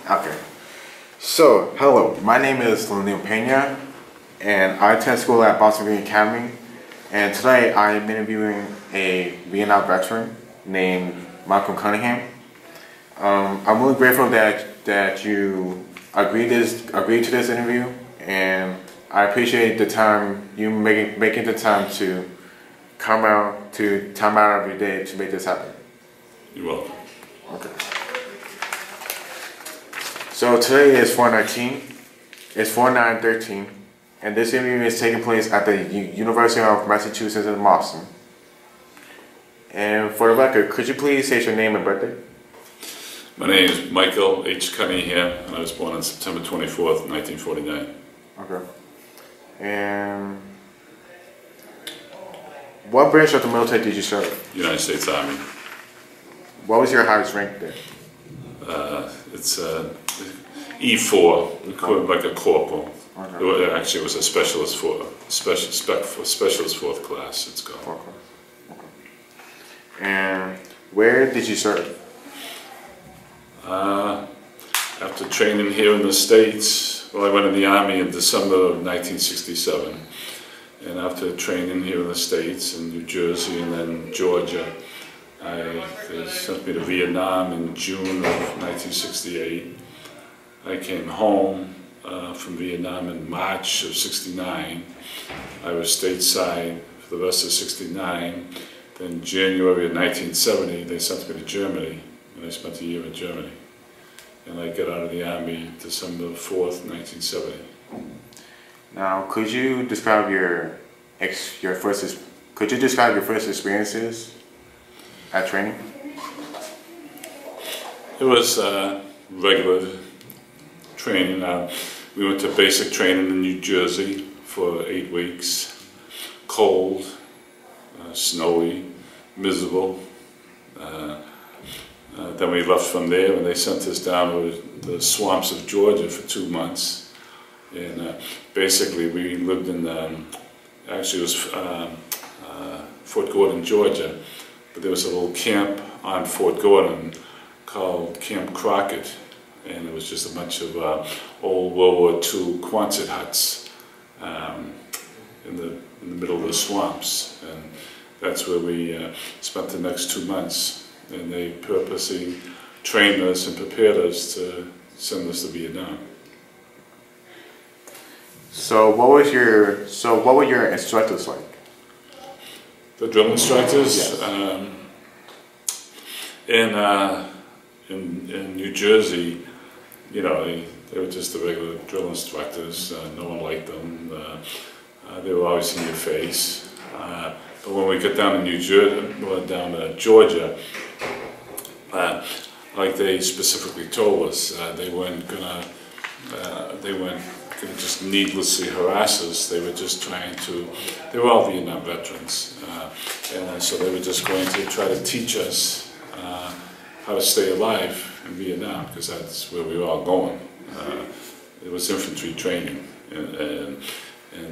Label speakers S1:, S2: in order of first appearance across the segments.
S1: Okay. So, hello. My name is Leonel Pena, and I attend school at Boston Green Academy. And today I am interviewing a Vietnam veteran named Cunningham. I'm really grateful that you agreed to this interview, and I appreciate the time you making the time to come out time out of your day to make this happen.
S2: You're welcome.
S1: Okay. So today is 4/19. It's 4/9/13, and this interview is taking place at the University of Massachusetts in Boston. And for the record, could you please state your name and birthday?
S2: My name is Michael H. Cunningham, and I was born on September 24th, 1949.
S1: Okay. And what branch of the military did you serve?
S2: United States Army.
S1: What was your highest rank there?
S2: It's E4, like a corporal.
S1: Okay.
S2: Actually, it was a specialist specialist fourth class. It's called.
S1: Okay. And where did you serve?
S2: After training here in the States, well, I went in the Army in December of 1967, and after training here in the States, in New Jersey and then Georgia, they sent me to Vietnam in June of 1968. I came home from Vietnam in March of '69. I was stateside for the rest of '69. Then January of 1970, they sent me to Germany, and I spent a year in Germany. And I got out of the Army December 4th, 1970.
S1: Now, could you describe your first experiences at training?
S2: It was regular training. We went to basic training in New Jersey for 8 weeks. Cold, snowy, miserable. Then we left from there, and they sent us down to the swamps of Georgia for 2 months. And basically, we lived in actually it was Fort Gordon, Georgia. But there was a little camp on Fort Gordon called Camp Crockett, and it was just a bunch of old World War II Quonset huts in the middle of the swamps, and that's where we spent the next 2 months. And they purposely trained us and prepared us to send us to Vietnam.
S1: So what were your instructors like?
S2: The drill instructors,
S1: yes.
S2: In New Jersey, you know, they were just the regular drill instructors. No one liked them. They were always in your face. But when we got down to Georgia, like they specifically told us, they weren't gonna just needlessly harass us. They were just trying to. They were all Vietnam veterans, and so they were just going to try to teach us how to stay alive in Vietnam, because that's where we were all going. It was infantry training, and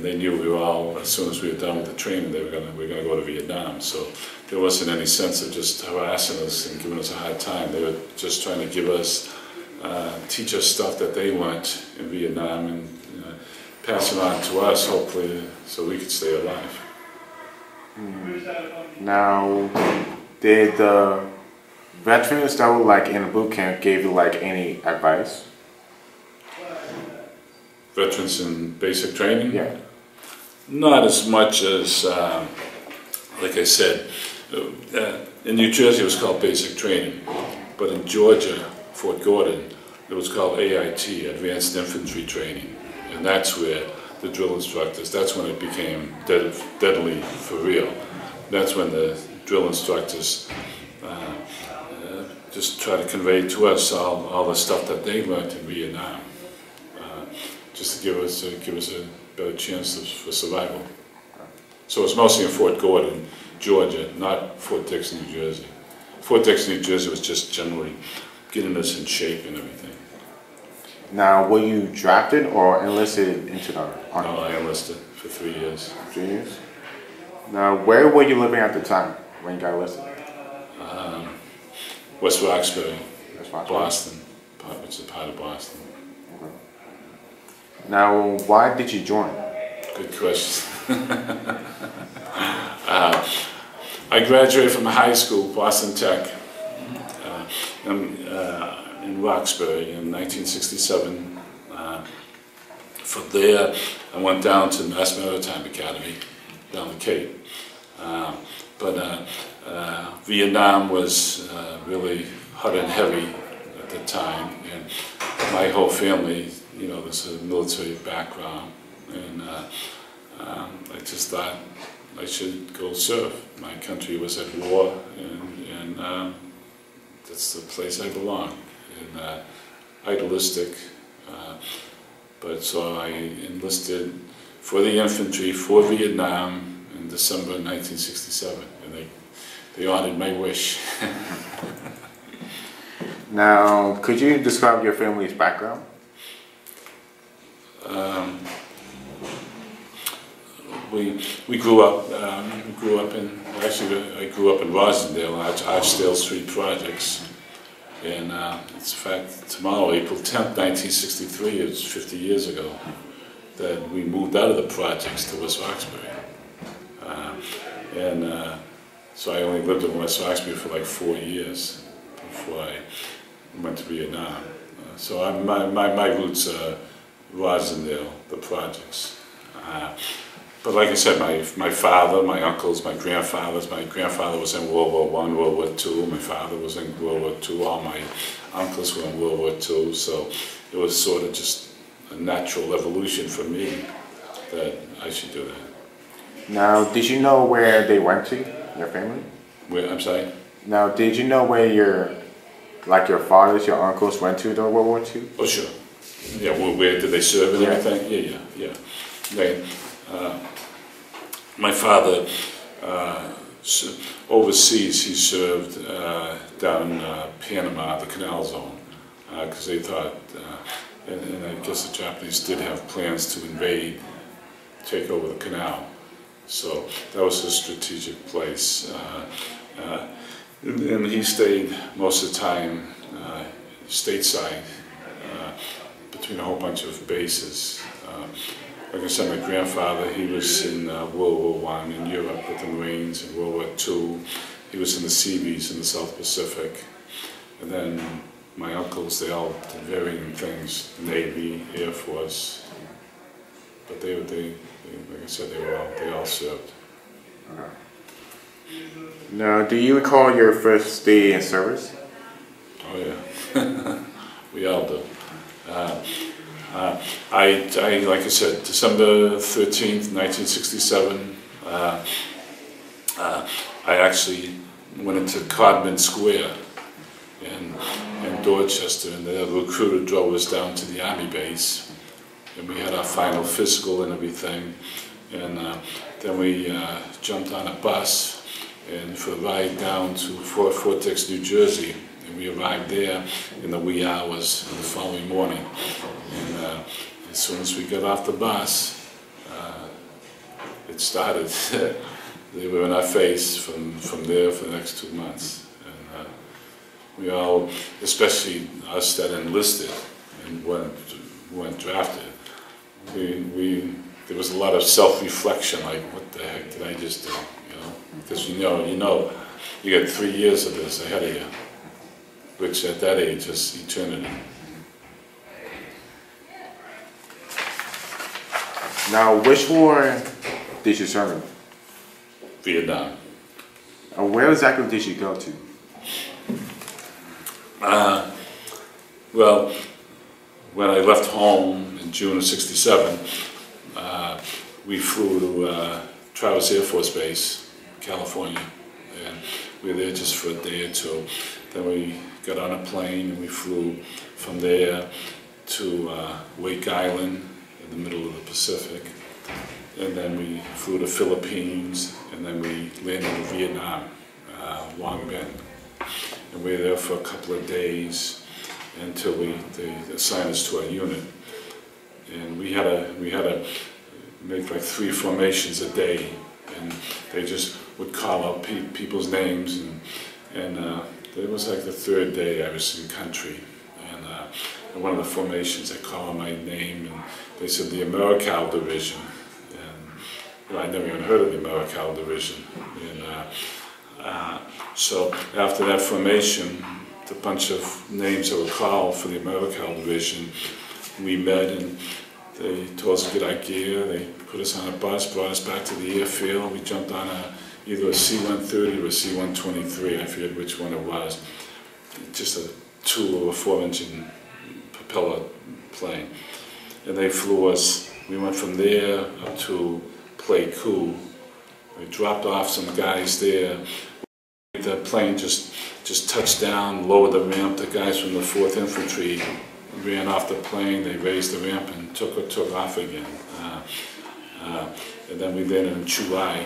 S2: they knew we were all, as soon as we were done with the training, we were gonna go to Vietnam. So there wasn't any sense of just harassing us and giving us a hard time. They were just trying to give us, teach us stuff that they learned in Vietnam, and pass it on to us, hopefully, so we could stay alive.
S1: Now, did the veterans that were like in the boot camp give you like any advice?
S2: Veterans in basic training?
S1: Yeah.
S2: Not as much as, like I said, in New Jersey it was called basic training, but in Georgia, Fort Gordon, it was called AIT, Advanced Infantry Training. And that's where the drill instructors, that's when it became deadly for real. That's when the drill instructors just try to convey to us all the stuff that they learned in Vietnam, just to give us a better chance for survival. So it's mostly in Fort Gordon, Georgia, not Fort Dix, New Jersey. Fort Dix, New Jersey was just generally getting us in shape and everything.
S1: Now, were you drafted or enlisted into the Army?
S2: No, I enlisted for 3 years.
S1: 3 years? Now, where were you living at the time when you got enlisted?
S2: West Roxbury,
S1: That's Roxbury.
S2: Boston. which is part of Boston.
S1: Now, why did you join?
S2: Good question. I graduated from high school, Boston Tech, in Roxbury in 1967. From there, I went down to Mass Maritime Academy, down the Cape. Vietnam was really hot and heavy at the time, and my whole family, you know, there's a military background, and I just thought I should go serve. My country was at war, and that's the place I belong. And idealistic, but so I enlisted for the infantry for Vietnam in December 1967, and they honored my wish.
S1: Now, could you describe your family's background?
S2: We grew up. I grew up in Rosendale, Archdale Street Projects, and it's in fact tomorrow, April 10th, 1963. It's 50 years ago that we moved out of the projects to West Roxbury, so I only lived in West Roxbury for like 4 years before I went to Vietnam. So my roots are Rosendale, the projects. But like I said, my father, my uncles, my grandfathers, my grandfather was in World War I, World War II, my father was in World War II, all my uncles were in World War II, so it was sort of just a natural evolution for me that I should do that.
S1: Now, did you know where they went to, your family?
S2: Where, I'm sorry?
S1: Now, did you know where your fathers, your uncles went to during World War II?
S2: Oh, sure. Yeah, well, where did they serve and everything? Yeah. My father, overseas, he served down in Panama, the Canal Zone, because they thought, and I guess the Japanese did have plans to invade, take over the canal. So that was a strategic place. And he stayed most of the time stateside, between a whole bunch of bases. Like I said, my grandfather, he was in World War I in Europe with the Marines, in World War II. He was in the Seabees in the South Pacific. And then my uncles, they all did varying things, Navy, Air Force. But they like I said, they all served.
S1: Now, do you recall your first day in service?
S2: Oh yeah, we all do. Like I said, December 13th, 1967, I actually went into Codman Square in Dorchester, and the recruiter drove us down to the Army base, and we had our final physical and everything, and then we jumped on a bus and for a ride down to Fort Dix, New Jersey. And we arrived there in the wee hours of the following morning. And as soon as we got off the bus, it started. They were in our face from there for the next 2 months. And we all, especially us that enlisted and weren't drafted, there was a lot of self-reflection, like, what the heck did I just do? You know, because you got 3 years of this ahead of you, which at that age is eternity.
S1: Now, which war did you serve in?
S2: Vietnam.
S1: Where exactly did you go to?
S2: Well, when I left home in June of '67, we flew to Travis Air Force Base, California, and we were there just for a day or two. Then we got on a plane and we flew from there to Wake Island in the middle of the Pacific, and then we flew to Philippines, and then we landed in Vietnam, Long Binh, and we were there for a couple of days until they assigned us to our unit, and we had to make like 3 formations a day, and they just would call out people's names, and it was like the 3rd day I was in country, and in one of the formations they called my name, and they said the AmeriCal Division, and I never even heard of the AmeriCal Division. And so after that formation, the bunch of names that were called for the AmeriCal Division, we met and they told us a good idea. They put us on a bus, brought us back to the airfield. We jumped on either a C-130 or a C-123, I forget which one it was. Just a 2 or 4 engine propeller plane. And they flew us, we went from there up to Pleiku. We dropped off some guys there. The plane just touched down, lowered the ramp. The guys from the 4th Infantry ran off the plane, they raised the ramp and took off again. And then we landed in Chulai,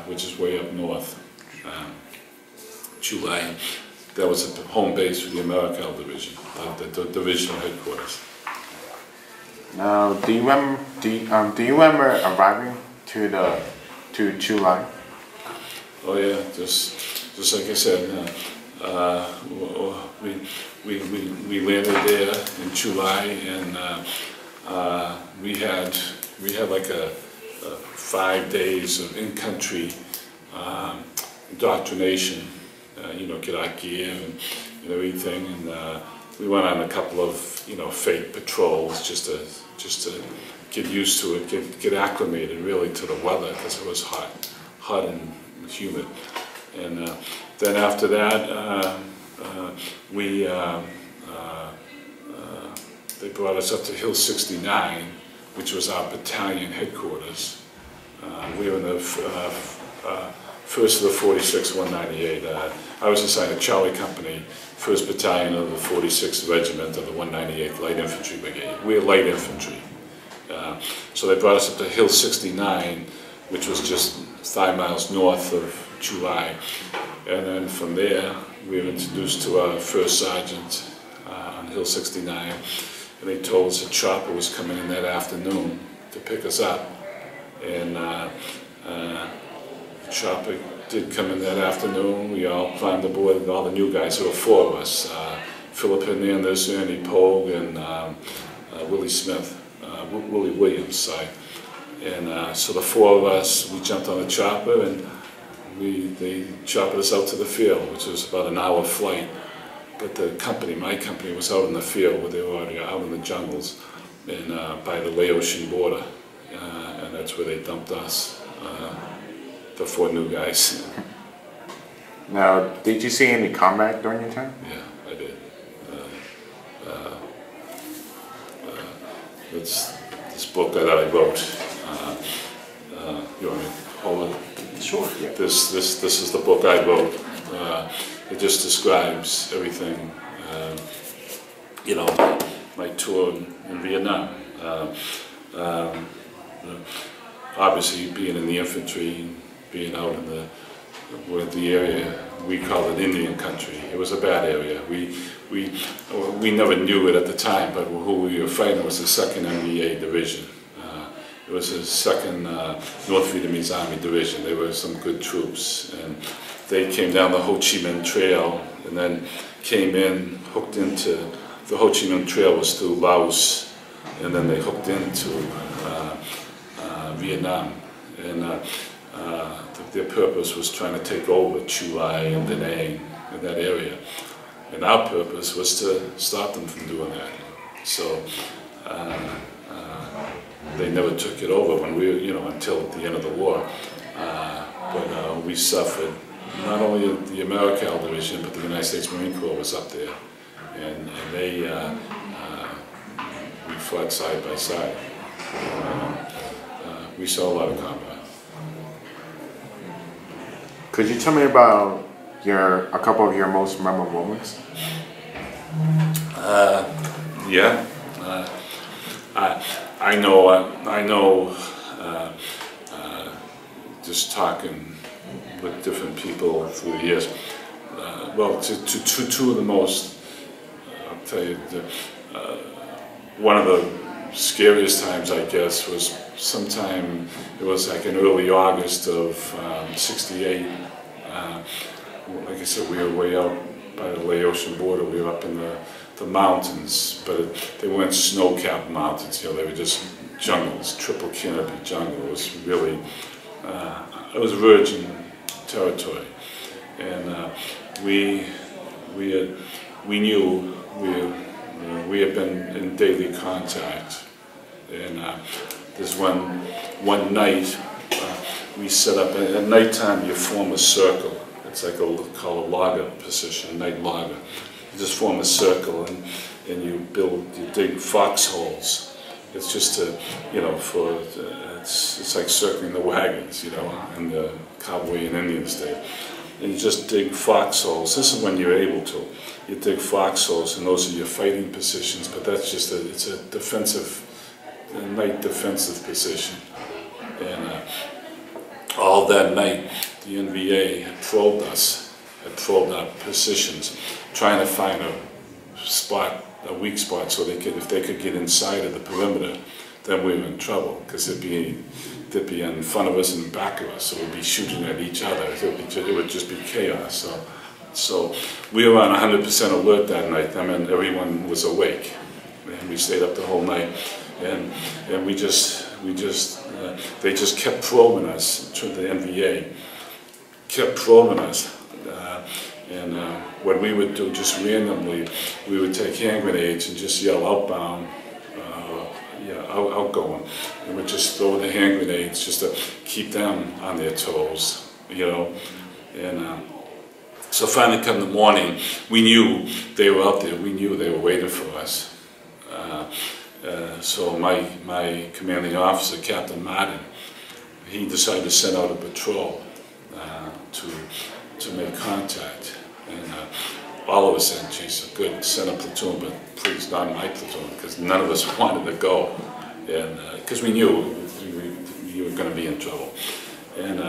S2: which is way up north. Chulai, that was the home base for the AmeriCal Division, the divisional headquarters.
S1: Now, do you remember arriving to Chulai?
S2: Oh yeah, just like I said, we landed there in Chulai, and we had like a 5 days of in-country indoctrination. Get our gear and everything, and we went on a couple of fake patrols just to get used to it, get acclimated really to the weather, because it was hot and humid. And then after that, they brought us up to Hill 69, which was our battalion headquarters. We were in the first of the 46th 198. I was assigned to Charlie Company, 1st Battalion of the 46th Regiment of the 198th Light Infantry Brigade. We were light infantry. So they brought us up to Hill 69, which was just 5 miles north of Chulai. And then from there, we were introduced to our first sergeant on Hill 69. And they told us a chopper was coming in that afternoon to pick us up. And the chopper did come in that afternoon. We all climbed aboard, all the new guys. There were 4 of us, Philip Hernandez, Ernie Pogue, and Willie Smith, Willie Williams, sorry. And so the 4 of us, we jumped on the chopper, and they chopped us out to the field, which was about an hour flight. But my company was out in the field, where they were already out in the jungles, and by the Laotian border, and that's where they dumped us. The 4 new guys.
S1: Now, did you see any combat during your time?
S2: Yeah, I did. It's this book that I wrote. You want me to hold it?
S1: Sure. Yeah.
S2: This is the book I wrote. It just describes everything. My tour in Vietnam. Obviously, being in the infantry, being out in the area, we call it Indian country. It was a bad area. We never knew it at the time, but who we were fighting was the 2nd MVA Division. It was the 2nd North Vietnamese Army Division. They were some good troops, and they came down the Ho Chi Minh Trail and then came in, hooked into, the Ho Chi Minh Trail was through Laos, and then they hooked into Vietnam. And their purpose was trying to take over Chulai and Da Nang in that area. And our purpose was to stop them from doing that. So they never took it over when we, until the end of the war. But we suffered, not only the AmeriCal Division, but the United States Marine Corps was up there. And we fought side by side. We saw a lot of combat.
S1: Could you tell me about a couple of your most memorable moments?
S2: Yeah. I know. Just talking with different people through the years. Two of the most. I'll tell you, one of the scariest times, I guess, was sometime, it was like in early August of '68. Like I said, we were way out by the Laotian border. We were up in the mountains, but they weren't snow-capped mountains. They were just jungles, triple canopy jungle. It was really, it was virgin territory, and we knew we had been in daily contact, and there's one night we set up. At nighttime, you form a circle. It's like called a logger position, night logger. You just form a circle and you dig foxholes. It's just to, it's like circling the wagons, in the cowboy and Indian state. And you just dig foxholes. This is when you're able to. You dig foxholes, and those are your fighting positions. But that's just it's a defensive, night defensive position. And all that night, the NVA had probed us, had probed our positions, trying to find a weak spot, so if they could get inside of the perimeter, then we were in trouble, because they'd be in front of us and back of us, so we'd be shooting at each other. It would just be chaos. So we were on 100% alert that night. I mean, everyone was awake, and we stayed up the whole night, and they just kept probing us. The NVA kept probing us. And what we would do, just randomly, we would take hand grenades and just yell outbound, outgoing. And we'd just throw the hand grenades just to keep them on their toes, And so finally come the morning, we knew they were out there. We knew they were waiting for us. So my commanding officer, Captain Martin, he decided to send out a patrol to make contact. And all of us said, geez, good, send a platoon, but please not my platoon, because none of us wanted to go. And because we knew you were going to be in trouble. And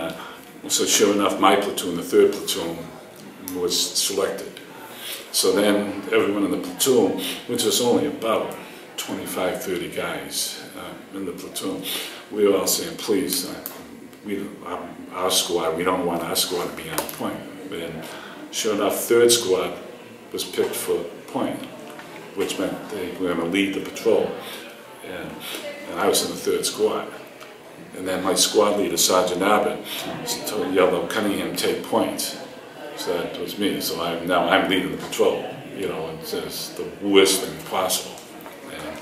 S2: so sure enough, my platoon, the 3rd platoon, was selected. So then everyone in the platoon, which was only about 25, 30 guys in the platoon, we were all saying, please, our squad, we don't want our squad to be on point. And sure enough, 3rd squad was picked for point, which meant they were going to lead the patrol. And I was in the 3rd squad. And then my squad leader, Sergeant Abbott, yelled out, Cunningham, take point. So that was me. So now I'm leading the patrol. It's just the worst thing possible. And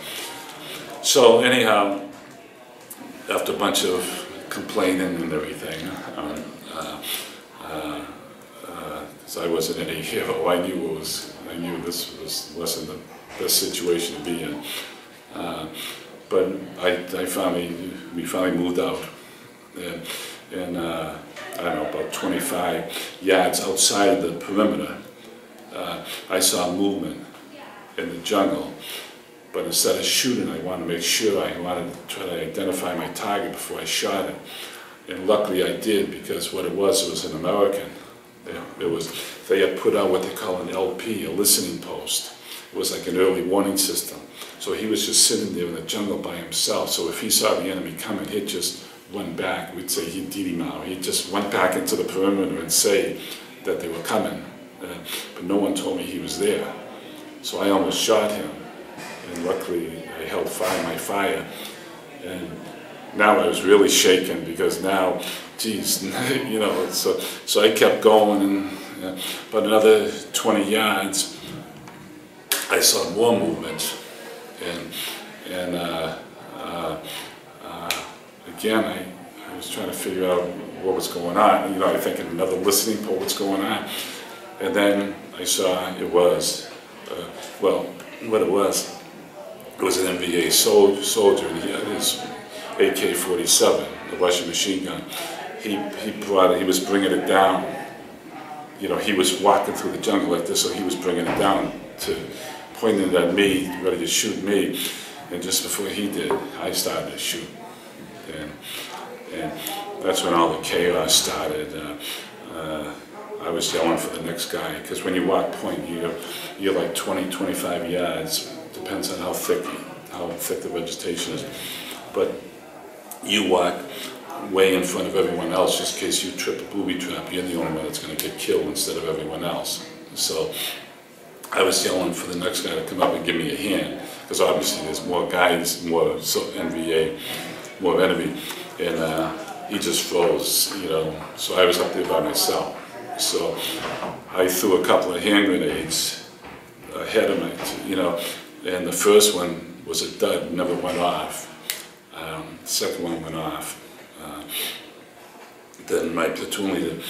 S2: so anyhow, after a bunch of complaining and everything, so I wasn't any hero. I knew this wasn't the best situation to be in. But we finally moved out, and I don't know, about 25 yards outside of the perimeter, I saw movement in the jungle. But instead of shooting, I wanted to make sure, I wanted to try to identify my target before I shot it. And luckily I did, because what it was an American. They had put out what they call an LP, a listening post. It was like an early warning system. So he was just sitting there in the jungle by himself. So if he saw the enemy coming, he'd just went back. We'd say he'd didi-mao. He just went back into the perimeter and say that they were coming. But no one told me he was there. So I almost shot him. And luckily I held my fire. And now I was really shaken, because now, geez, so I kept going, and about another 20 yards, I saw more movement, and again, I was trying to figure out what was going on. I think another listening post, what's going on, and then I saw it was, what it was an NVA soldier, and he had his AK-47, the Russian machine gun. He was bringing it down. He was walking through the jungle like this, so he was bringing it down, pointing it at me, ready to shoot me. And just before he did, I started to shoot. And that's when all the chaos started. I was yelling for the next guy, because when you walk point, you're like 20, 25 yards. Depends on how thick the vegetation is. But you walk way in front of everyone else, just in case you trip a booby trap. You're the only one that's going to get killed instead of everyone else. So I was yelling for the next guy to come up and give me a hand, because obviously there's more guys, more NVA, more enemy, and he just froze, you know. So I was up there by myself. So I threw a couple of hand grenades ahead of me, you know, and the first one was a dud, never went off. The second one went off. Then my platoon leader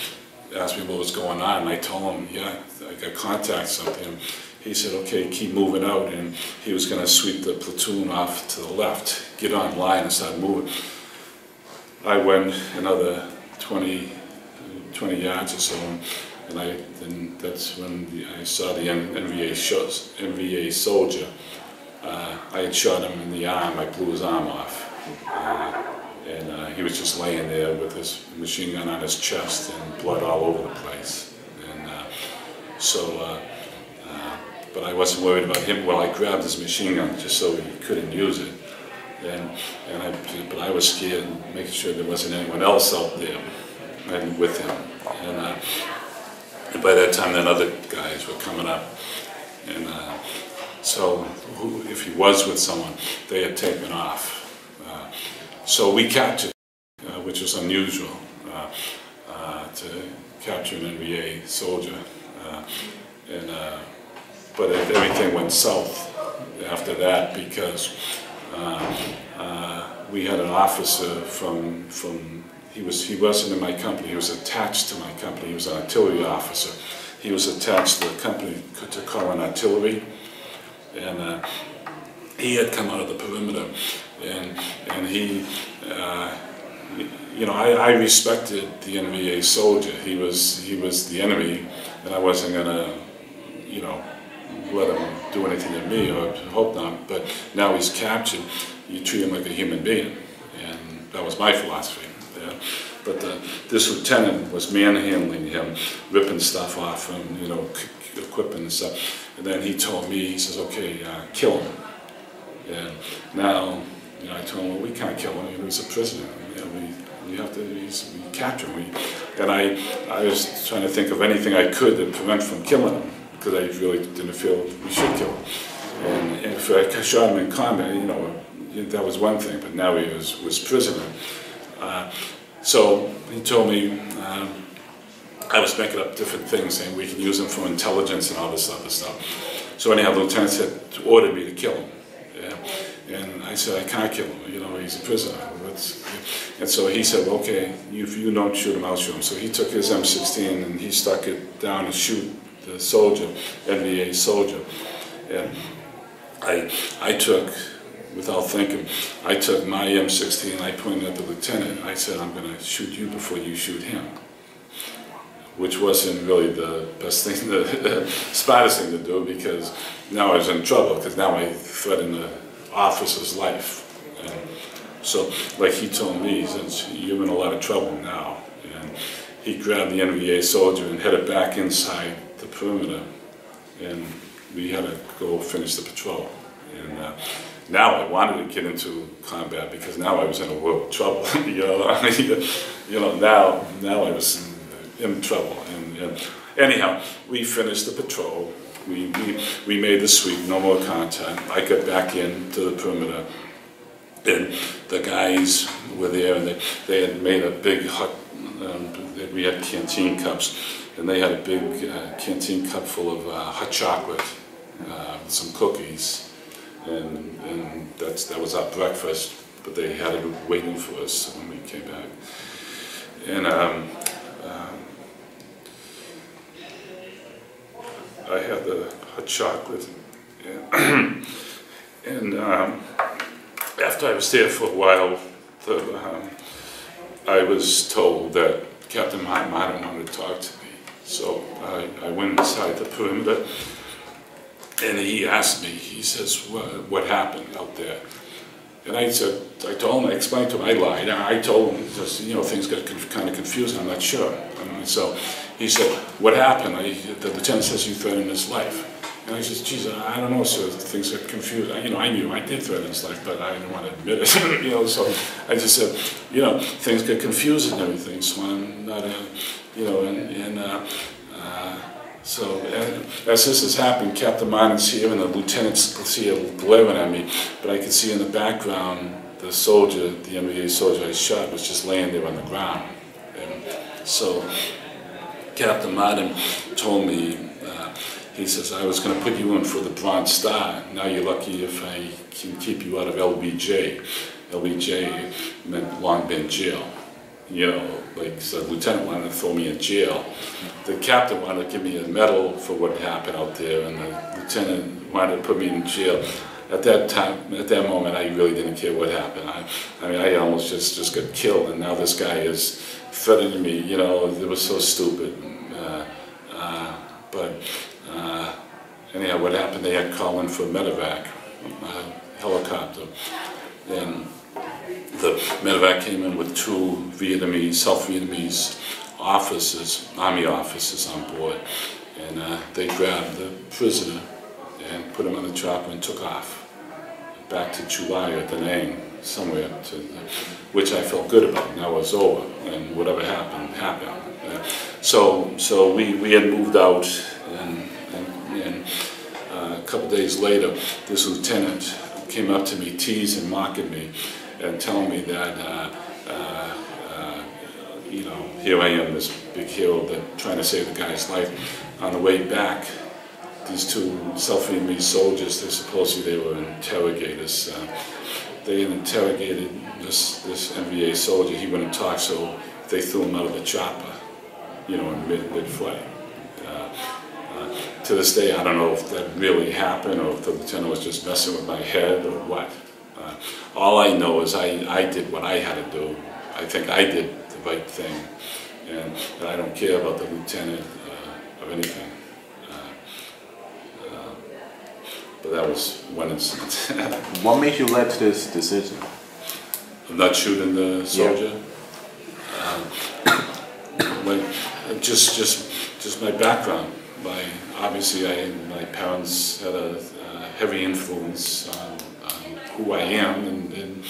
S2: asked me what was going on, and I told him, yeah, I got contact something. He said, okay, keep moving out, and he was going to sweep the platoon off to the left, get on line and start moving. I went another 20 yards or so, and then that's when I saw the NVA soldier. I had shot him in the arm, I blew his arm off. And he was just laying there with his machine gun on his chest and blood all over the place. And but I wasn't worried about him. Well, I grabbed his machine gun just so he couldn't use it. But I was scared, making sure there wasn't anyone else out there and with him. And by that time, then other guys were coming up. And so if he was with someone, they had taken off. So we captured, which was unusual, to capture an NVA soldier. But everything went south after that, because we had an officer he wasn't in my company, he was attached to my company, he was an artillery officer. He was attached to the company to call in artillery, and he had come out of the perimeter, and he, you know, I respected the NVA soldier. He was the enemy, and I wasn't gonna, you know, let him do anything to me, or hope not. But now he's captured, you treat him like a human being, and that was my philosophy. Yeah. But this lieutenant was manhandling him, ripping stuff off him, you know, equipment and stuff. And then he told me, he says, okay, kill him. And now, you know, I told him, well, we can't kill him. He's a prisoner. You know, we have to, we capture him. And I was trying to think of anything I could to prevent from killing him, because I really didn't feel we should kill him. And if I shot him in combat, you know, that was one thing, but now he was prisoner. So he told me, I was making up different things, saying we can use him for intelligence and all this other stuff. So anyhow, the lieutenant ordered me to kill him. Yeah. And I said, I can't kill him, you know, he's a prisoner. And so he said, well, okay, if you don't shoot him, I'll shoot him. So he took his M16 and he stuck it down and shoot the soldier, NVA soldier. And I took, without thinking, I took my M16, I pointed at the lieutenant, I said, I'm going to shoot you before you shoot him. Which wasn't really the best thing, the smartest thing to do, because now I was in trouble, because now I threatened the officer's life. And so, like he told me, he said, you're in a lot of trouble now. And he grabbed the NVA soldier and headed back inside the perimeter, and we had to go finish the patrol. And now I wanted to get into combat, because now I was in a world of trouble. you know, now I was in trouble. And anyhow, we finished the patrol. We made the sweep, no more contact. I got back into the perimeter, and the guys were there, and they had made a big hut. We had canteen cups, and they had a big canteen cup full of hot chocolate, some cookies, and that was our breakfast. But they had it waiting for us when we came back. And I had the hot chocolate, and after I was there for a while, I was told that Captain Martin wanted to talk to me. So I went inside the perimeter, and he asked me, he says, what happened out there? And I told him, I explained to him, I lied. I told him, just, you know, things got kind of confusing, I'm not sure. And so he said, what happened? The lieutenant says you threatened his life. And I said, geez, I don't know, sir, things got confused. You know, I knew I did threaten his life, but I didn't want to admit it. You know, so I just said, you know, things get confused and everything, so I'm not, you know, So as this is happening, Captain Martin's here and the lieutenant's here glaring at me, but I can see in the background the soldier, the NBA soldier I shot, was just laying there on the ground. And so Captain Martin told me, he says, I was going to put you in for the Bronze Star. Now you're lucky if I can keep you out of LBJ. LBJ meant long been jail. You know, like the lieutenant wanted to throw me in jail. The captain wanted to give me a medal for what happened out there, and the lieutenant wanted to put me in jail. At that time, at that moment, I really didn't care what happened. I mean, I almost just got killed, and now this guy is threatening me. You know, it was so stupid. Anyhow, what happened? They had called in for medevac, helicopter, and the medevac came in with 2 Vietnamese, South Vietnamese officers, army officers on board, and they grabbed the prisoner and put him on the chopper and took off back to July or Da Nang, somewhere, which I felt good about. Now it was over, and whatever happened, happened. So we had moved out, and a couple days later, this lieutenant came up to me, teasing, mocking me, and telling me that, you know, here I am, this big hero, that trying to save the guy's life. On the way back, these 2 South Vietnamese soldiers, they were interrogators. They had interrogated this NVA soldier. He wouldn't talk, so they threw him out of the chopper, you know, in mid-flight. To this day, I don't know if that really happened or if the lieutenant was just messing with my head or what. All I know is I did what I had to do. I think I did the right thing, and I don't care about the lieutenant or anything. But that was one incident.
S1: What made you lead to this decision?
S2: Of not shooting the soldier? Yeah. Just my background. Obviously, my parents had a heavy influence on who I am and in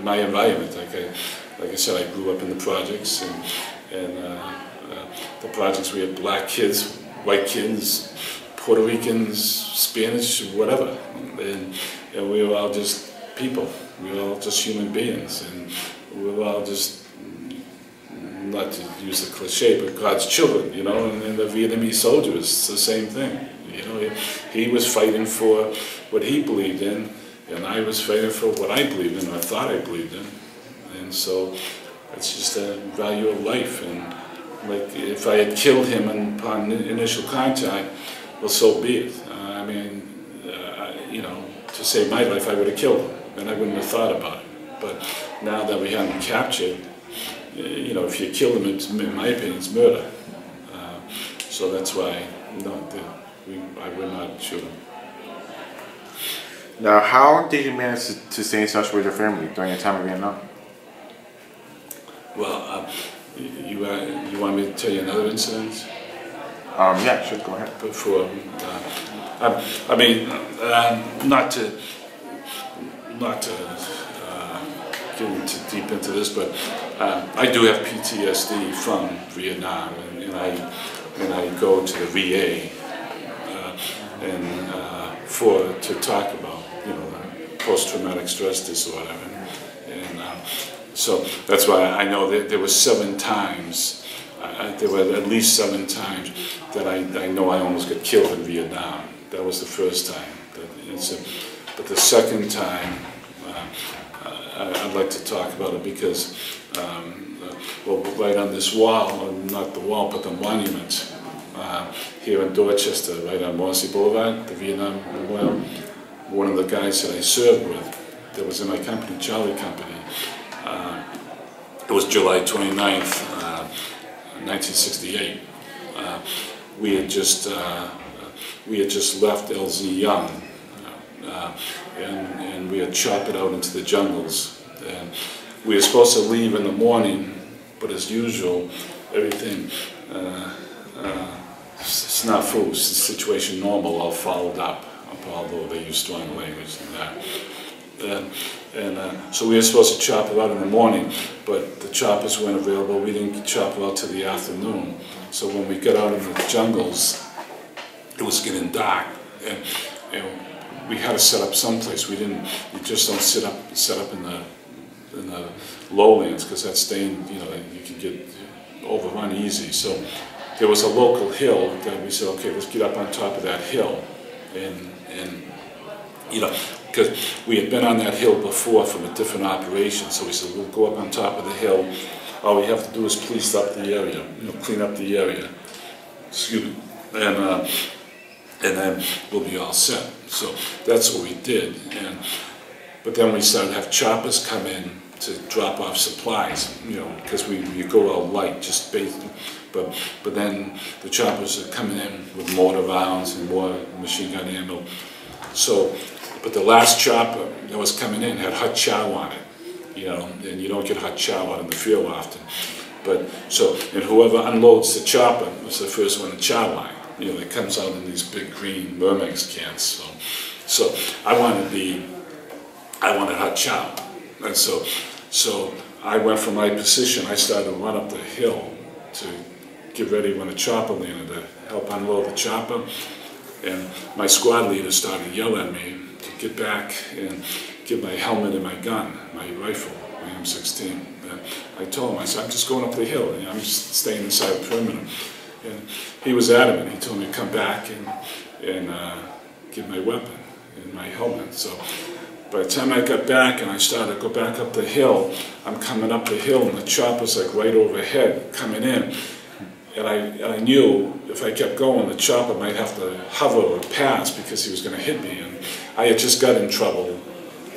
S2: my environment. Like I said, I grew up in the projects, and the projects, we had black kids, white kids, Puerto Ricans, Spanish, whatever, and we were all just people. We were all just human beings, and we were all just, not to use the cliche, but God's children, you know, and the Vietnamese soldier is the same thing. You know, he was fighting for what he believed in, and I was fighting for what I believed in, or I thought I believed in. And so it's just a value of life. And like, if I had killed him upon initial contact, well, so be it. I mean, you know, to save my life, I would have killed him, and I wouldn't have thought about it. But now that we have him captured, you know, if you kill him, it's, in my opinion, it's murder. So that's why I would not shoot him.
S1: Now, how did you manage to stay in touch with your family during your time in Vietnam?
S2: Well, you want me to tell you another incident?
S1: Yeah, sure, go ahead.
S2: Before, I mean, not to get too deep into this, but I do have PTSD from Vietnam, and I go to the VA to talk about, you know, post-traumatic stress disorder, and so that's why I know that there were 7 times. There were at least 7 times that I know I almost got killed in Vietnam. That was the first time. But the second time, I'd like to talk about it because, well, right on this wall, not the wall, but the monument here in Dorchester, right on Morrissey Boulevard, the Vietnam Memorial, one of the guys that I served with, that was in my company, Charlie Company, it was July 29th, 1968. We had just left LZ Young, and we had chopped it out into the jungles. And we were supposed to leave in the morning, but as usual, everything, snafu, situation normal, all followed up, although they use strong language and that. So we were supposed to chop it out in the morning, but the choppers weren't available. We didn't chop it out till the afternoon. So when we got out in the jungles, it was getting dark, and we had to set up someplace. You just don't set up in the lowlands, because that's dangerous. You can get overrun easy. So there was a local hill that we said, okay, let's get up on top of that hill, and because we had been on that hill before from a different operation. So we said, we'll go up on top of the hill. All we have to do is police up the area, clean up the area. Excuse me, and then we'll be all set. So that's what we did. But then we started to have choppers come in to drop off supplies, because you go out light, just basically. But then the choppers are coming in with mortar rounds and more machine gun ammo. So, but the last chopper that was coming in had hot chow on it, and you don't get hot chow out in the field often. And whoever unloads the chopper was the first one to chow line. It comes out in these big green Mermex cans. So I wanted hot chow, and so I went from my position. I started to run up the hill to get ready when the chopper landed to help unload the chopper, and my squad leader started yelling at me to get back and get my helmet and my gun, my rifle, my M16. And I told him, I said, I'm just going up the hill, and I'm just staying inside the perimeter. And he was adamant. He told me to come back and get my weapon and my helmet. So by the time I got back and I started to go back up the hill, I'm coming up the hill and the chopper's like right overhead coming in. And I knew if I kept going, the chopper might have to hover or pass because he was going to hit me. And I had just got in trouble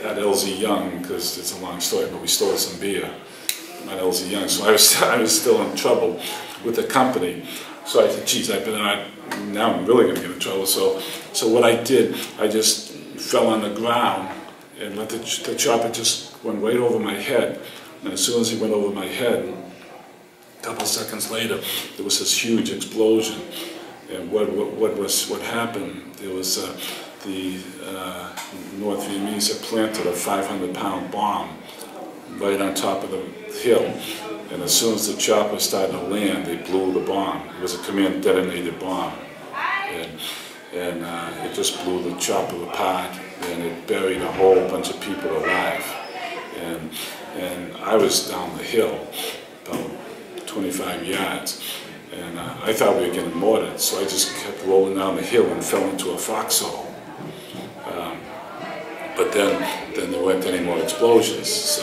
S2: at LZ Young, because it's a long story, but we stole some beer at LZ Young. So I was still in trouble with the company. So I said, geez, now I'm really going to get in trouble. So what I did, I just fell on the ground and let the chopper just went right over my head. And as soon as he went over my head, a couple seconds later, there was this huge explosion. And what happened? There was the North Vietnamese had planted a 500-pound bomb right on top of the hill. And as soon as the chopper started to land, they blew the bomb. It was a command detonated bomb. And it just blew the chopper apart, and it buried a whole bunch of people alive. And I was down the hill, about 25 yards, and I thought we were getting mortared, so I just kept rolling down the hill and fell into a foxhole. But then there weren't any more explosions.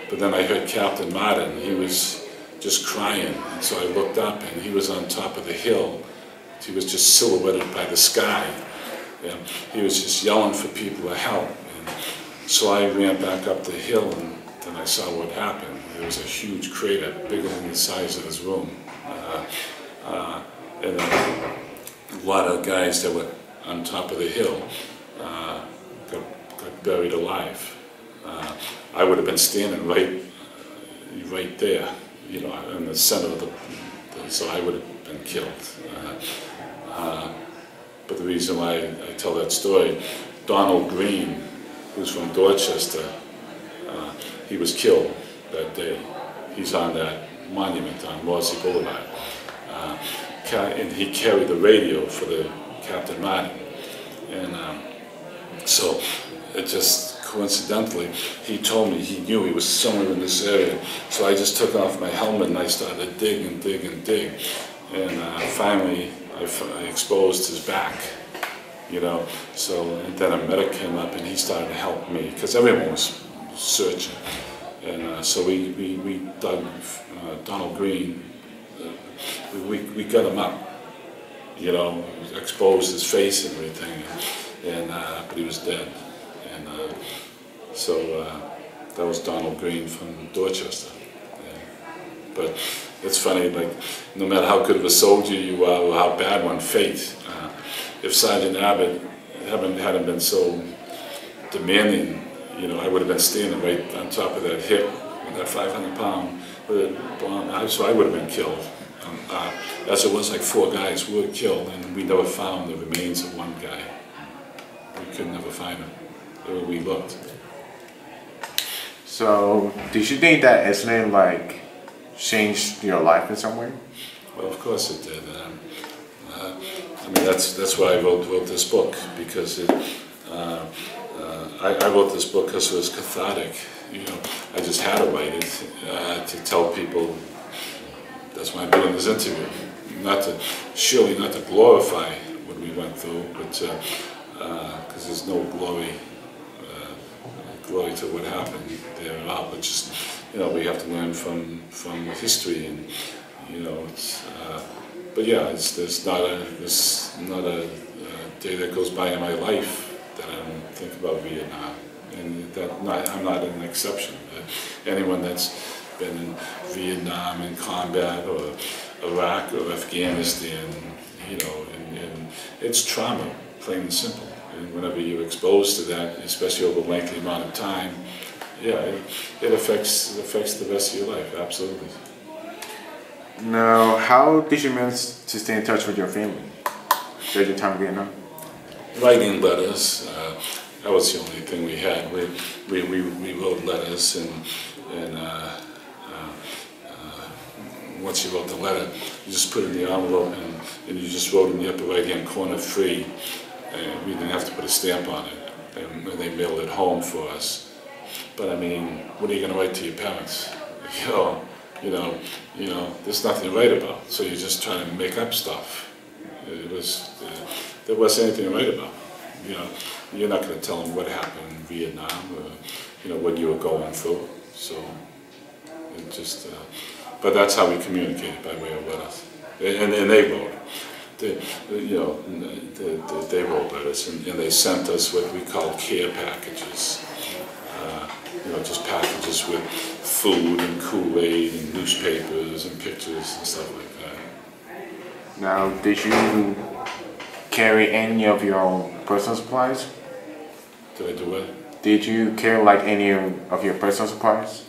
S2: But then I heard Captain Martin. He was just crying, and so I looked up, and he was on top of the hill. He was just silhouetted by the sky. And he was just yelling for people to help. And so I ran back up the hill, and then I saw what happened. There was a huge crater, bigger than the size of this room. And a lot of guys that were on top of the hill got buried alive. I would have been standing right there, in the center of so I would have been killed. But the reason why I tell that story, Donald Green, who's from Dorchester, he was killed that day. He's on that monument on Morrissey Boulevard. And he carried the radio for the Captain Martin. And so it just coincidentally, he told me he knew he was somewhere in this area. So I just took off my helmet and I started to dig and dig and dig. And finally, I exposed his back, So and then a medic came up and he started to help me because everyone was searching. And so we dug Donald Green. We got him up, exposed his face and everything, but he was dead. And so that was Donald Green from Dorchester. But it's funny, like, no matter how good of a soldier you are or how bad one fate, if Sergeant Abbott hadn't been so demanding, I would have been standing right on top of that hip with that 500-pound bomb, so I would have been killed. As it was, like 4 guys were killed, and we never found the remains of one guy. We could never find him. We looked.
S1: So, did you think that incident changed your life in some way?
S2: Well, of course it did. mean, that's why I wrote this book, because I wrote this book because it was cathartic. You know, I just had to write it to tell people. That's why I'm doing this interview. Surely not to glorify what we went through, but because there's no glory to what happened there at all. But just, you know, we have to learn from history, and you know, it's. But yeah, there's not a day that goes by in my life that I don't think about Vietnam, and I'm not an exception. Anyone that's been in Vietnam in combat, or Iraq or Afghanistan, you know, and it's trauma, plain and simple. And whenever you're exposed to that, especially over a lengthy amount of time, yeah, it affects the rest of your life, absolutely.
S1: Now, how did you manage to stay in touch with your family during your time in Vietnam?
S2: Writing letters. That was the only thing we had. We wrote letters, and once you wrote the letter, you just put it in the envelope, and you just wrote in the upper right-hand corner, free. And we didn't have to put a stamp on it, and they mailed it home for us. But I mean, what are you going to write to your parents? You know, there's nothing to write about, so you're just trying to make up stuff. There wasn't anything to write about. You know, you're not going to tell them what happened in Vietnam, or you know what you were going through. So it just. But that's how we communicated, by way of letters, and they wrote. They wrote letters, and they sent us what we call care packages. You know, just packages with food and Kool-Aid and newspapers and pictures and stuff like that.
S1: Now, did you carry any of your own personal supplies?
S2: Did I do what?
S1: Did you carry like any of your personal supplies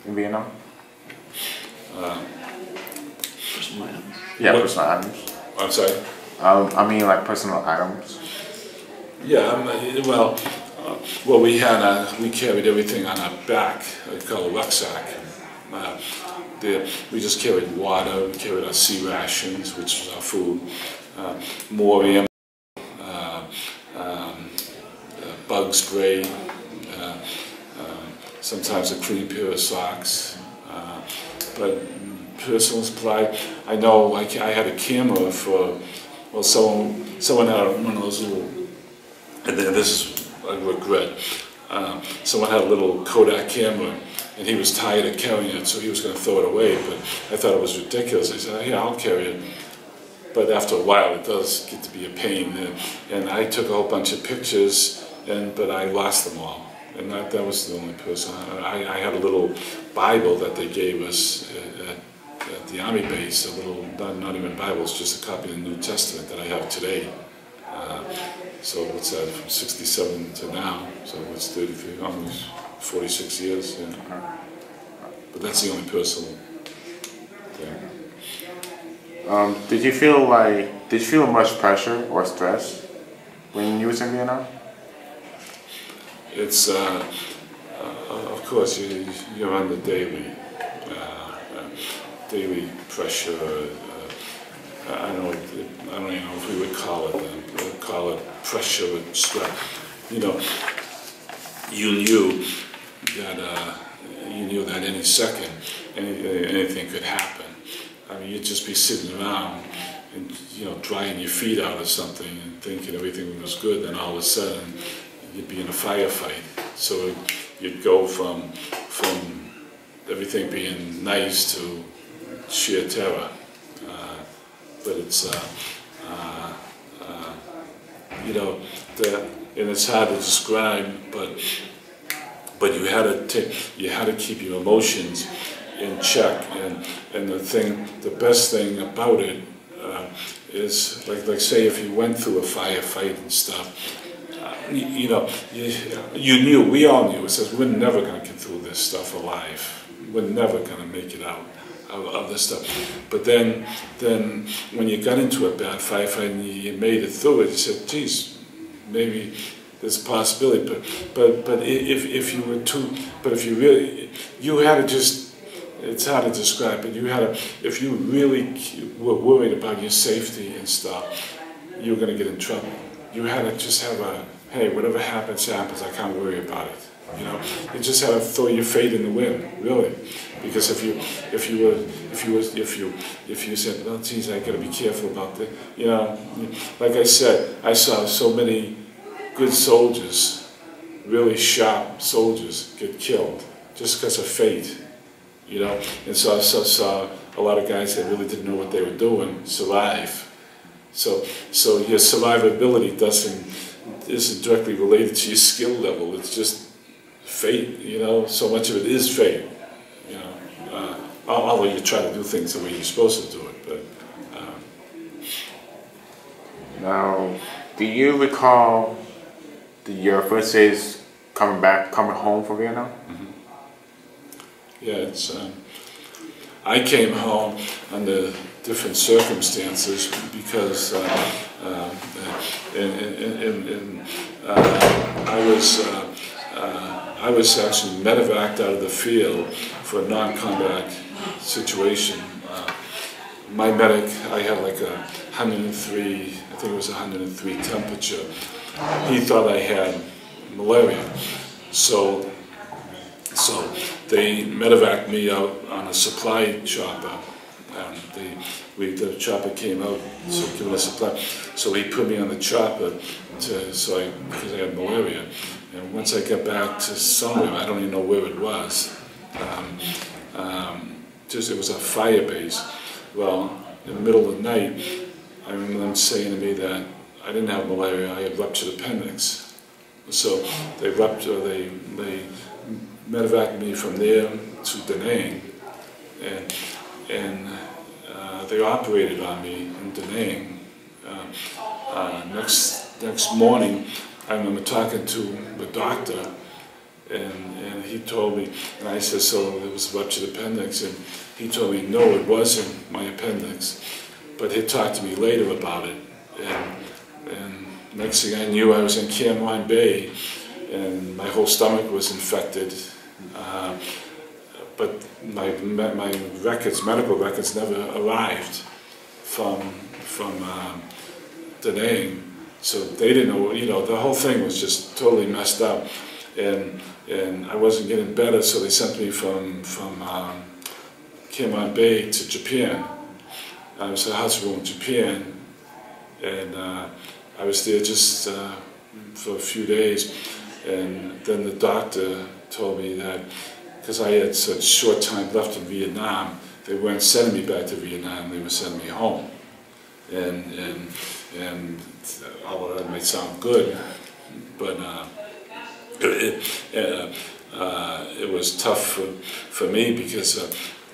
S1: in Vietnam?
S3: Personal items?
S1: Yeah,
S2: What?
S1: personal items.
S2: I'm sorry?
S1: I mean like personal items.
S2: Yeah, we carried everything on our back, we call a rucksack. We just carried water, we carried our sea rations, which was our food, Morium, bug spray, sometimes a clean pair of socks, but personal supply. I know I had a camera for, well, someone had one of those little, and then this is, I regret, someone had a little Kodak camera, and he was tired of carrying it, so he was going to throw it away, but I thought it was ridiculous. I said, yeah, I'll carry it. But after a while, it does get to be a pain, and I took a whole bunch of pictures, but I lost them all. And that was the only person. I had a little Bible that they gave us at the Army base, a little, not even Bible, it's just a copy of the New Testament that I have today. So what's that, from 67 to now, so it's 33, almost 46 years. Yeah. But that's the only personal thing.
S1: Did you feel much pressure or stress when you was in Vietnam?
S2: It's, of course, you're under daily pressure. I don't even know if we would call it that. We would call it pressure and stress. You know, you knew that any second anything could happen. I mean, you'd just be sitting around and, you know, drying your feet out or something and thinking everything was good, then all of a sudden you'd be in a firefight. So you'd go from everything being nice to sheer terror. But it's, you know, and it's hard to describe, but you had to keep your emotions in check, and the best thing about it is like say if you went through a firefight and stuff, you know, you knew, we all knew, it says we're never going to get through this stuff alive, we're never going to make it out of this stuff. But then when you got into a bad firefight and you made it through it, you said, geez, maybe there's a possibility, but if you were too, but if you really, you had to just, it's hard to describe, but you had to, if you really were worried about your safety and stuff, you were going to get in trouble. You had to just have a, hey, whatever happens, happens. I can't worry about it. You know, you just had to throw your fate in the wind, really. Because if you said, well, geez, I got to be careful about that. You know, like I said, I saw so many good soldiers, really sharp soldiers, get killed just because of fate. You know, and so I saw a lot of guys that really didn't know what they were doing survive. So your survivability isn't directly related to your skill level. It's just fate. You know, so much of it is fate. You know, although you try to do things the way you're supposed to do it. But
S1: now, do you recall your first days coming home from Vietnam?
S2: Mm-hmm. Yeah, it's. I came home under different circumstances because I was actually medevaced out of the field for a non-combat situation. My medic, I had like a 103, I think it was 103 temperature. He thought I had malaria, so they medevaced me out on a supply chopper. The chopper came out to give us a supply. So he put me on the chopper because I had malaria. And once I got back to somewhere, I don't even know where it was. It was a fire base. Well, in the middle of the night, I remember them saying to me that I didn't have malaria, I had ruptured appendix. So they medevaced me from there to Da Nang, and they operated on me in Da Nang. Next morning, I remember talking to the doctor, and he told me, and I said, so it was a ruptured appendix, and he told me, no, it wasn't my appendix, but he talked to me later about it, and next thing I knew, I was in Cam Ranh Bay, and my whole stomach was infected. But my medical records never arrived from Da Nang, so they didn't know. You know, the whole thing was just totally messed up, and I wasn't getting better. So they sent me from Cam Ranh Bay to Japan. I was at a hospital in Japan, and I was there just for a few days, and then the doctor told me that because I had such short time left in Vietnam, they weren't sending me back to Vietnam, they were sending me home. And although that might sound good, but it was tough for me because,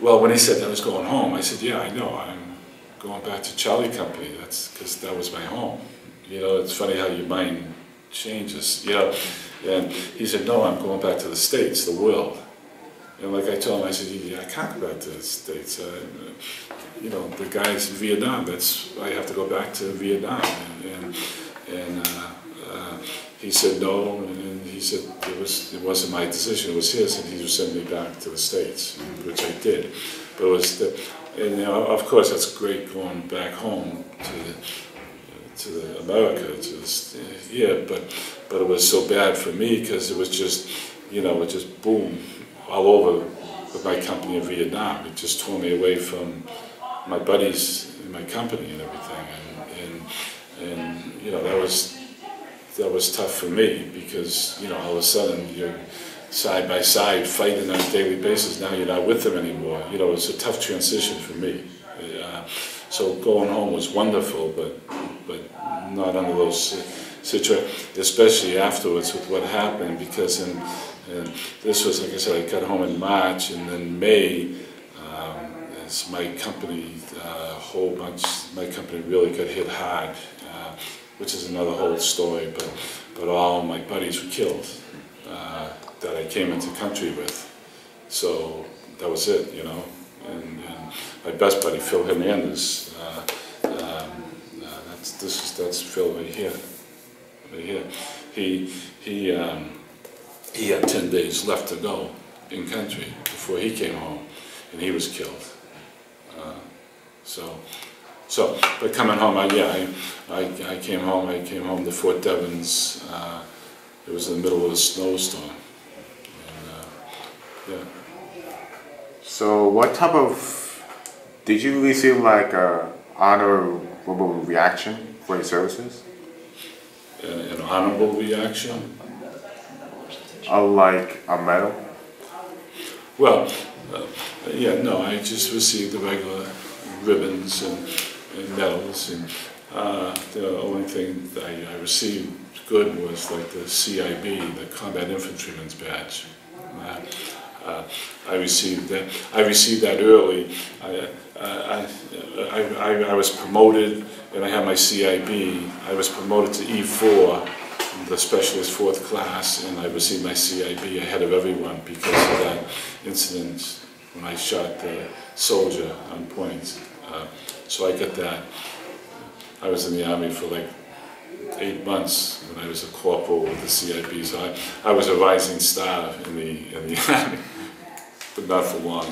S2: well, when he said I was going home, I said, yeah, I know, I'm going back to Charlie Company, because that was my home. You know, it's funny how your mind changes, you know. And he said, no, I'm going back to the States, the world. And like I told him, I said, yeah, I can't go back to the States. You know, the guy's in Vietnam, I have to go back to Vietnam. And he said no, and he said it wasn't my decision, it was his, and he was sending me back to the States, which I did. But it was, and you know, of course, that's great going back home to America, but it was so bad for me because it was just, you know, it just boom, all over with my company in Vietnam. It just tore me away from my buddies in my company and everything, and you know, that was tough for me because, you know, all of a sudden you're side by side fighting on a daily basis. Now you're not with them anymore. You know, it's a tough transition for me. So going home was wonderful, but not under those situations, especially afterwards with what happened, because and this was, like I said, I got home in March, and then May, as my company, my company really got hit hard, which is another whole story, but all my buddies were killed that I came into the country with. So that was it, you know. And my best buddy, Phil Hernandez, that's Phil right here. He had 10 days left to go in country before he came home, and he was killed. So So, but coming home, I came home. I came home to Fort Devens. It was in the middle of a snowstorm. And, yeah.
S1: So what type of, did you receive like a honorable reaction for your services?
S2: An honorable reaction?
S1: Like a medal?
S2: Well, yeah, no, I just received the regular ribbons and medals, and the only thing that I received good was like the CIB, the Combat Infantryman's Badge. I received that. I received that early. I was promoted, and I had my CIB. I was promoted to E4, the Specialist 4th Class, and I received my CIB ahead of everyone because of that incident when I shot the soldier on point. So I got that. I was in the Army for like 8 months when I was a corporal with the CIB, so I was a rising star in the Army, but not for long.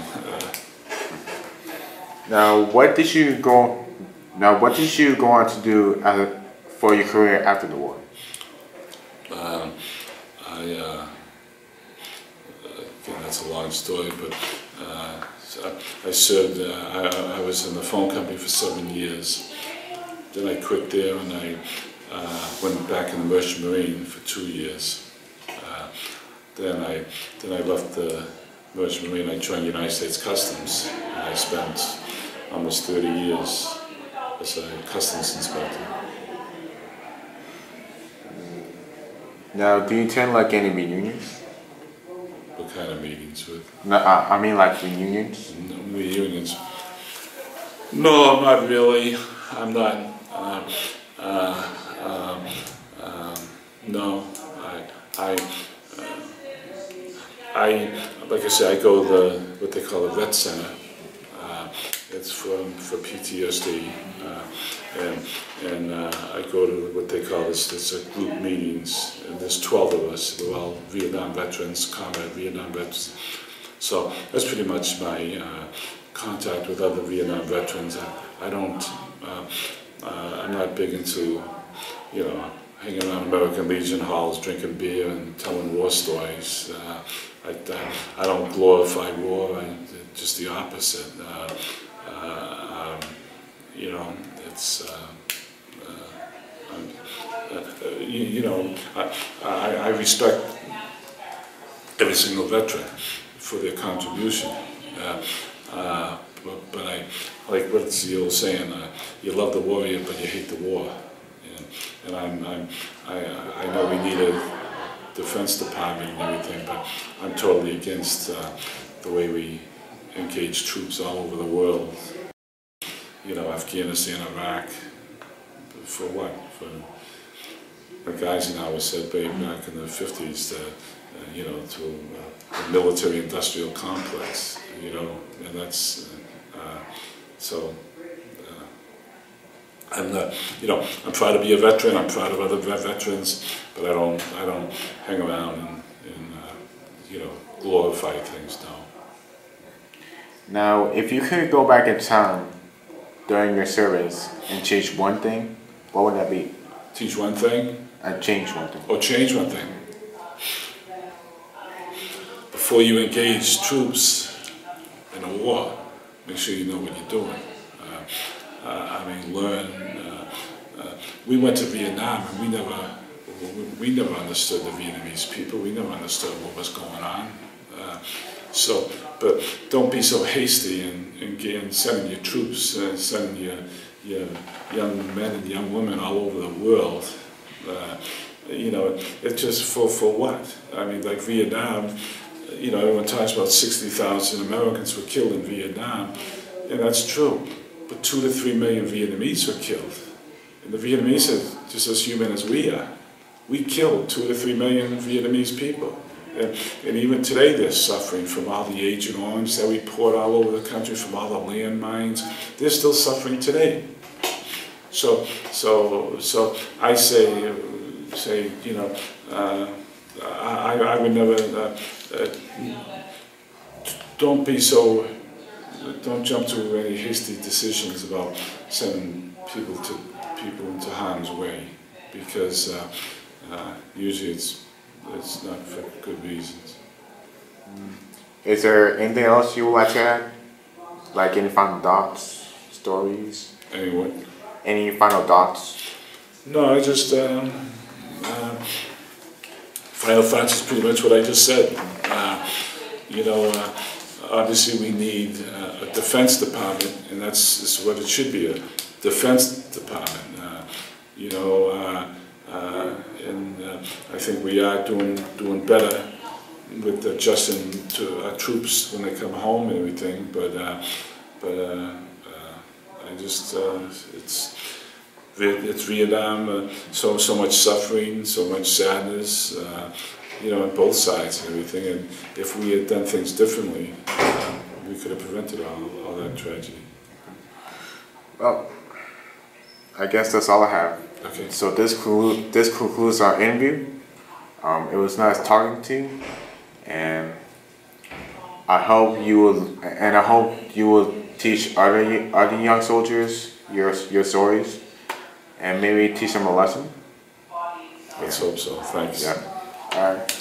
S1: Now, what did you go on to do for your career after the war?
S2: Again, that's a long story, but I served. I was in the phone company for 7 years. Then I quit there, and I went back in the Merchant Marine for 2 years. Then I left the Merchant Marine. I joined United States Customs, and I spent almost 30 years as a customs inspector.
S1: Now, do you attend like any reunions?
S2: What kind of meetings with?
S1: No, I mean like reunions.
S2: Reunions? No, not really. I'm not. No, I like I said, I go to what they call the vet center. It's for PTSD, and I go to what they call it's a group meetings, and there's 12 of us. We're all Vietnam veterans, combat Vietnam veterans. So that's pretty much my contact with other Vietnam veterans. I'm not big into, hanging around American Legion halls, drinking beer and telling war stories. I don't glorify war. Just the opposite. It's I respect every single veteran for their contribution. But I like what's the old saying? You love the warrior, but you hate the war. And I know we need a defense department and everything, but I'm totally against the way we engage troops all over the world. Afghanistan, Iraq, for what? For like Eisenhower said back in the 50s, to a military-industrial complex, and that's, so I'm not, I'm proud to be a veteran, I'm proud of other veterans, but I don't hang around and glorify things, no.
S1: Now, if you could go back in time during your service and change one thing, what would that be?
S2: Teach one thing?
S1: Change one thing.
S2: Or change one thing. Before you engage troops in a war, make sure you know what you're doing. Learn. We went to Vietnam and we never understood the Vietnamese people. We never understood what was going on. But don't be so hasty in sending your troops, sending your young men and young women all over the world. It's just for what? Like Vietnam, everyone talks about 60,000 Americans were killed in Vietnam, and that's true. But 2 to 3 million Vietnamese were killed. And the Vietnamese are just as human as we are. We killed 2 to 3 million Vietnamese people. And even today they're suffering from all the Agent Orange that we poured all over the country, from all the landmines. They're still suffering today. So I say, I would never, don't be so don't jump to any hasty decisions about sending people into harm's way, because usually it's not for good reasons.
S1: Is there anything else you would like to add? Like any final thoughts, stories?
S2: Anyway.
S1: Any final thoughts?
S2: No, I just final thoughts is pretty much what I just said. Obviously we need a defense department, and that's what it should be, a defense department. I think we are doing better with adjusting to our troops when they come home and everything, but I just it's Vietnam, so much suffering, so much sadness, on both sides and everything. And if we had done things differently, we could have prevented all that tragedy.
S1: Well, I guess that's all I have.
S2: Okay.
S1: So this concludes our interview. It was nice talking to you, and I hope you will teach other young soldiers your stories, and maybe teach them a lesson.
S2: Let's hope so. Thanks.
S1: Yeah. All right.